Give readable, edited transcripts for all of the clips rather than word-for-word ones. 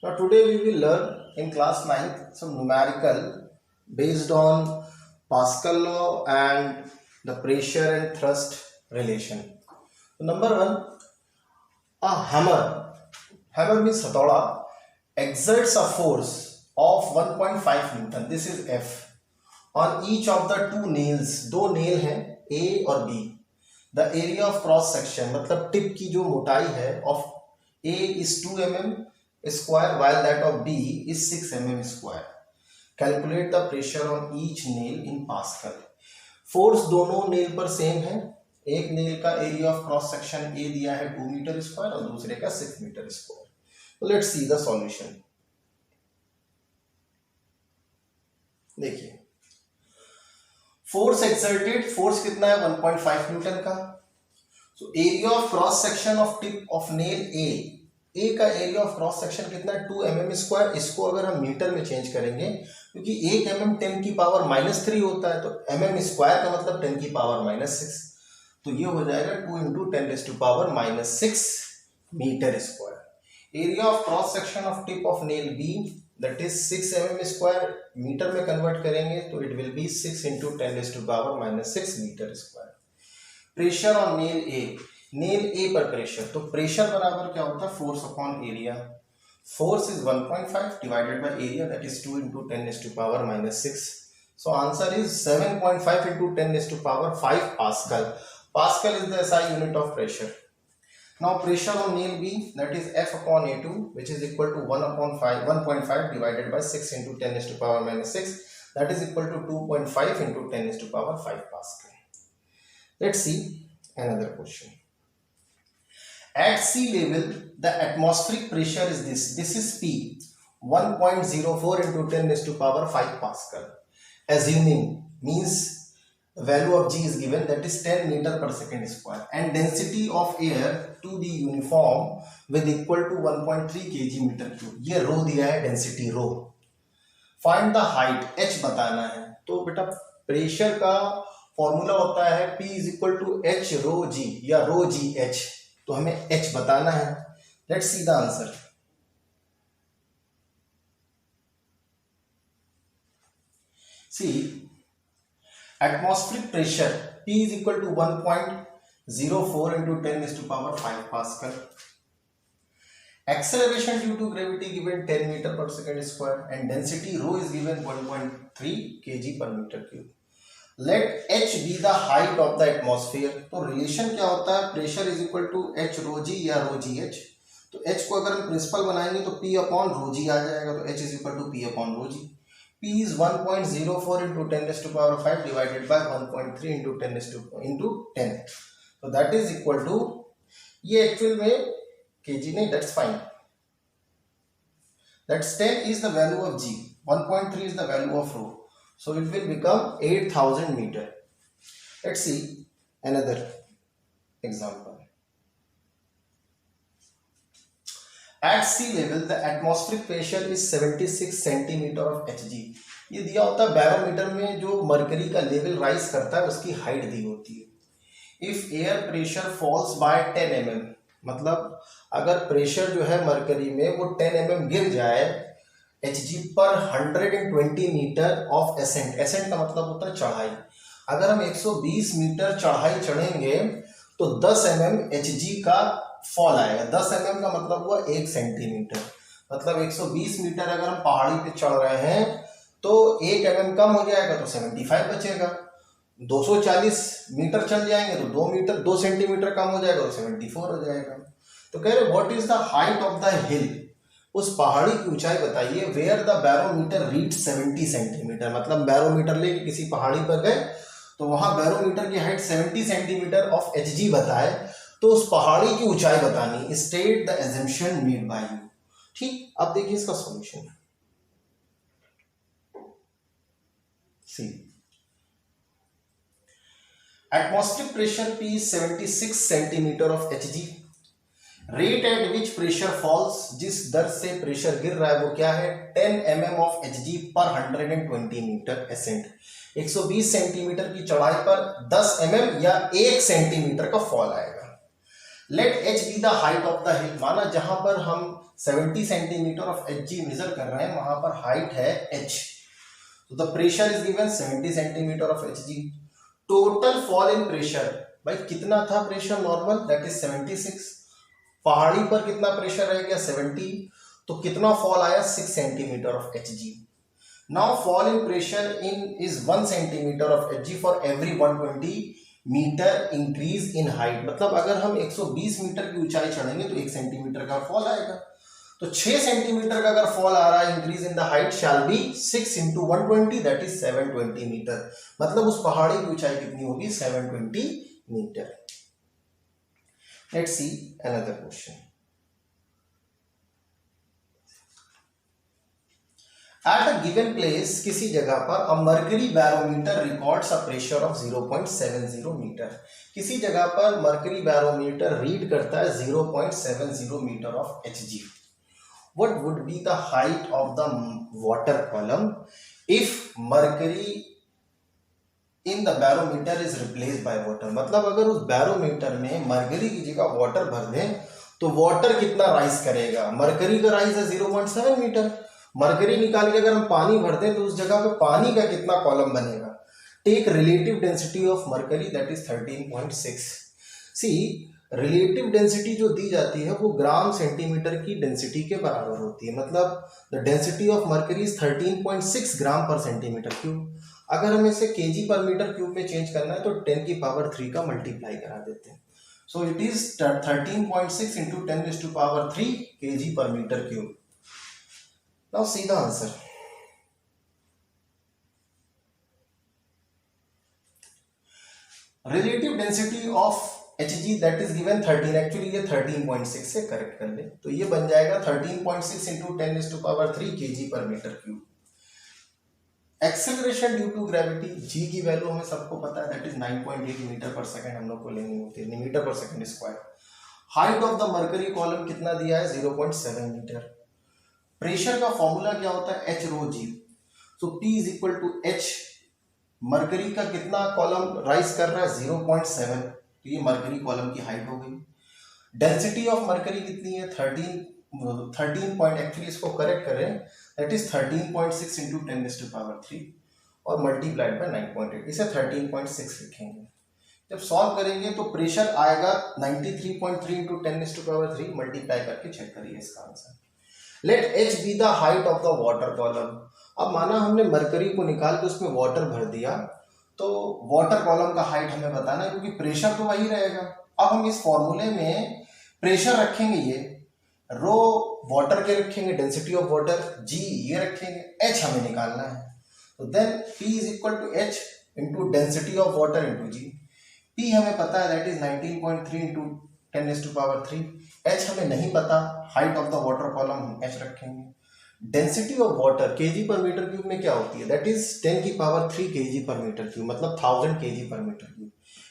Now today we will learn in class 9th some numerical based on Pascal law and the pressure and thrust relation. So number 1, a hammer. Hammer means hatauda exerts a force of 1.5 Newton. This is F on each of the two nails. दो nail हैं A और B. The area of cross section मतलब tip की जो मोटाई है of A is 2 mm square while that of B is 6 mm square. Calculate the pressure on each nail in Pascal. Force दोनों nail पर same है. एक नेल का area of cross section A दिया है 2 मीटर स्क्वायर और दूसरे का 6 metre square. Let's see the solution. देखिए फोर्स एक्सर्टेड, फोर्स कितना है 1.5 न्यूटन का. So area of cross section of tip of nail A का एरिया ऑफ क्रॉस सेक्शन कितना है 2 mm स्क्वायर. इसको अगर हम मीटर में चेंज करेंगे क्योंकि 1 mm 10 की पावर -3 होता है तो mm स्क्वायर का मतलब 10 की पावर -6. तो ये हो जाएगा 2 into 10⁻⁻6 metre square. Area of cross section of tip of nail B that is 6 mm square. Metre में कन्वर्ट करेंगे तो it will be 6 into 10⁻⁻6 metre square. Pressure on nail A, nail A पर pressure. तो pressure बराबर क्या होता है force upon area. Force is 1.5 divided by area that is 2 into 10⁻⁻6. So answer is 7.5 into 10�5 pascal. Pascal is the SI unit of pressure. Now pressure on nail B that is F upon A2 which is equal to 1.5 divided by 6 into 10⁻⁻6 that is equal to 2.5 into 10⁵ Pascal. Let's see another question. At sea level the atmospheric pressure is this. This is P 1.04 into 10⁵ Pascal. Assuming means value of G is given that is 10 meter per second square and density of air to be uniform with equal to 1.3 kg meter cube. ये रो दिया है density rho. Find the height h बताना है. तो बेटा pressure का formula होता है P is equal to h rho G या रो G h. तो हमें h बताना है. Let's see the answer. See atmospheric pressure P is equal to 1.04 into 10⁵ Pascal. Acceleration due to gravity given 10 meter per second square and density rho is given 1.3 kg per meter cube. Let h be the height of the atmosphere. तो relation क्या होता है pressure is equal to h rho G या rho जी h. तो h को अगर हम principal बनाएंगे तो P अपॉन रो जी आ जाएगा. तो h is equal to P upon rho g. P is 1.04 into 10⁵ divided by 1.3 into 10. So that is equal to ये एक्चुअल में kg नहीं, that's fine. That's 10 is the value of G. 1.3 is the value of rho. So it will become 8,000 meter. Let's see another example. At sea level the atmospheric pressure is 76 centimeter of Hg. ये दिया होता है barometer में जो mercury का level rise करता है उसकी हाइट दी होती है. If air pressure falls by 10 mm मतलब अगर प्रेशर जो है मरकरी में वो 10 mm गिर जाए Hg पर 120 मीटर ऑफ एसेंट. एसेंट का मतलब होता है चढ़ाई. अगर हम 120 मीटर चढ़ाई चढ़ेंगे तो 10 mm Hg का फॉल आएगा. 10 mm का मतलब हुआ 1 सेंटीमीटर. मतलब 120 मीटर अगर हम पहाड़ी पे चढ़ रहे हैं तो 1 mm कम हो जाएगा तो 75 बचेगा. 240 मीटर चल जाएंगे तो 2 सेंटीमीटर कम हो जाएगा तो 74 हो जाएगा. तो कह रहे what is the height of the hill. उस पहाड़ी की ऊंचाई बताइए where the barometer reach 70 centimetre. मतलब बैरोमीटर लेके किसी पहाड़ी पर गए तो वहां बैरोमीटर की हाइट 70 सेंटीमीटर ऑफ Hg बताए तो उस पहाड़ी की ऊंचाई बतानी. State the assumption made by you. ठीक, अब देखिए इसका solution. See atmospheric pressure P is 76 centimetre of Hg. Rate at which pressure falls, जिस दर से प्रेशर गिर रहा है वो क्या है 10 mm ऑफ Hg पर 120 मीटर एसेंट. 120 सेंटीमीटर की चढ़ाई पर 10 mm या 1 सेंटीमीटर का फॉल आएगा. Let h be the height of the hill, माना जहां पर हम 70 centimetre of H g measure कर रहे हैं वहां पर हाइट है एच, तो the pressure is given 70 centimetre of H g. Total fall in pressure, भाई कितना था प्रेशर नॉर्मल, दैट इज 76, पहाड़ी पर कितना प्रेशर रह गया 70, तो कितना फॉल आया 6 centimetre of H g. Now fall in pressure in is 1 centimetre of H g for every 120 metre increase in height, मतलब अगर हम 120 मीटर की ऊंचाई चढ़ेंगे तो 1 सेंटीमीटर का फॉल आएगा, तो 6 सेंटीमीटर का अगर फॉल आ रहा है increase in the height shall be 6 into 120 that is 720 metre, मतलब उस पहाड़ी की ऊंचाई कितनी होगी 720 metre. Let's see another question. At a given place, किसी जगह पर a mercury barometer records a pressure of 0.70 metre, किसी जगह पर मर्करी बैरोमीटर रीड करता है 0.70 metre of H G. What would be the height of the water column if mercury in the barometer is replaced by water, मतलब अगर उस barometer में mercury की जगह वाटर भर दें तो वाटर कितना राइज करेगा, मरकरी का राइज है 0.7 मीटर, मरकरी निकाल के अगर हम पानी भर दें तो उस जगह पे पानी का कितना कॉलम बनेगा। Take relative density of mercury that is 13.6। See relative density जो दी जाती है वो ग्राम सेंटीमीटर की डेंसिटी के बराबर होती है, मतलब the density of mercury is 13.6 ग्राम पर सेंटीमीटर क्यूब। अगर हमें इसे केजी पर मीटर क्यूब में चेंज करना है तो 10 की पावर 3 का मल्टीप्लाई करा देते हैं, so it is 13.6 into 10 to power 3 KG पर metre cube. Now see the answer. Relative density of H G that is given 13, actually ये 13.6 से करेक्ट कर ले तो ये बन जाएगा 13.6 इंटू 10 टू पावर 3 केजी पर metre cube. Acceleration due to gravity, G की वैल्यू हमें सबको पता है दैट इज 9.8 मीटर पर सेकंड हम लोग को लेनी होती है, मीटर पर second square. Height of the mercury column कितना दिया है 0.7 मीटर। प्रेशर का फॉर्मूला क्या होता है h rho g, so p is equal to h, mercury का कितना कॉलम राइज कर रहा है 0.7, तो ये मरकरी कॉलम की हाइट हो गई। डेंसिटी ऑफ मरकरी कितनी है 13 पॉइंट, एक्चुअली इसको करेक्ट करें that is 13.6 into 10 to power 3 और मल्टीप्लाइड बाय 9.8, इसे 13.6 लिखेंगे। जब सॉल्व करेंगे तो प्रेशर आएगा 93.3 इंटू 10 टू पावर 3, मल्टीप्लाई करके चेक करिए इसका answer. Let h be the height of the water column, अब माना हमने मरकरी को निकाल के उसमें वाटर भर दिया तो वाटर कॉलम का हाइट हमें बताना है क्योंकि प्रेशर तो वही रहेगा। अब हम इस फॉर्मूले में प्रेशर रखेंगे, ये रो वाटर के रखेंगे, डेंसिटी ऑफ वाटर जी ये रखेंगे, एच हमें निकालना है, तो then p is equal to h into density of water into g. P हमें पता है that is 19.3 into 10 to power 3, h हमें नहीं पता, height of the water column हम एच रखेंगे। डेंसिटी ऑफ वाटर केजी पर मीटर क्यूब में क्या होती है दैट इज 10 की पावर 3 केजी पर मीटर क्यूब, मतलब 1000 केजी पर मीटर क्यूब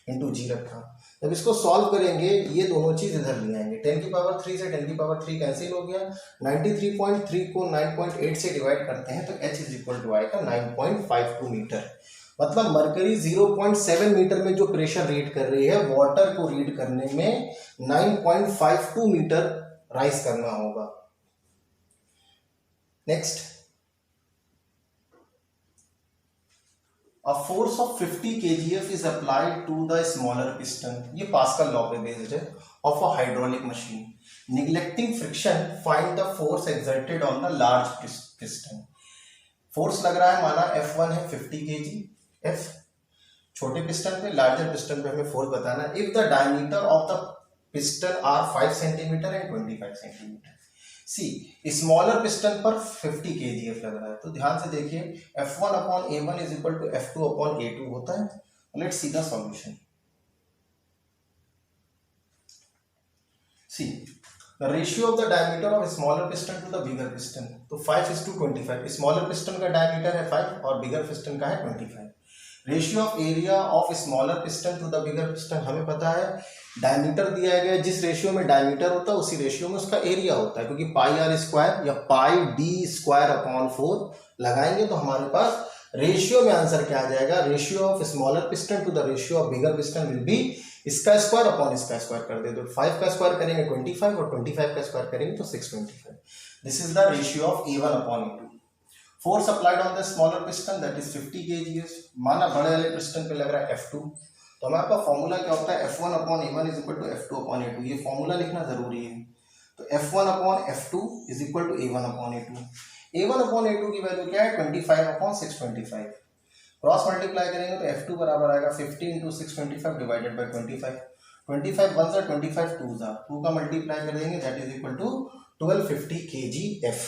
इंटू जी रखा। जब इसको सॉल्व करेंगे ये दोनों चीज इधर ले आएंगे, 10 की पावर 3 से 10 की पावर 3 कैंसिल हो गया, 93.3 को 9.8 से डिवाइड करते हैं तो h इज इक्वल टू आएगा 9.52 मीटर, मतलब मरकरी 0.7 मीटर में जो प्रेशर रीड कर रही है वाटर को रीड करने में 9.52 मीटर राइज करना होगा। Next, a force of 50 kgf is applied to the smaller piston, ये पास्कल लॉ पे बेस्ड है, of a hydraulic machine. Neglecting friction, find the force exerted on the large piston. Force लग रहा है माना F1 है 50 kg, F छोटे piston पे, लार्जर पिस्टन पे हमें फोर्स बताना है। If the diameter of the piston are 5 cm and 25 cm. See smaller piston पर 50 kgf लग रहा है, तो ध्यान से देखिए F1 upon A1 is equal to F2 upon A2 होता है। Let's see the solution. See the ratio of the diameter of smaller piston to the bigger piston, तो 5:25, स्मॉलर पिस्टन का डायमीटर है 5 और बिगर पिस्टन का है 25। Ratio of area of smaller piston to the bigger piston, हमें पता है diameter दिया गया है, जिस रेशियो में डायमीटर होता है उसी रेशियो में उसका एरिया होता है, क्योंकि पाई आर स्क्वायर या पाई डी स्क्वायर अपॉन 4 लगाएंगे तो हमारे पास रेशियो में आंसर क्या आ जाएगा, ratio of smaller piston to the ratio of bigger piston will be इसका स्क्वायर अपॉन इसका स्क्वायर कर दे, तो 5 का स्क्वायर करेंगे 25 और 25 का स्क्वायर करेंगे तो 625। This is the ratio of A1 upon A2। Force applied on the smaller piston that is 50 kgs। माना बड़े वाले पिस्टन पे लग रहा है F2, तो हमारे पास फॉर्मूला क्या होता है F1 upon A1 is equal to F2 upon A2। ये फॉर्मूला लिखना जरूरी है। तो F1 upon F2 is equal to A1 upon A2। A1 upon A2 की वैल्यू क्या है 25 अपॉन 625। क्रॉस मल्टीप्लाई करेंगे तो F2 बराबर आएगा 50 इंटू 625 डिवाइडेड बाई 25। 25 वन सा 25 टू सा 2 का मल्टीप्लाई कर देंगे that is equal to 1250 kgf।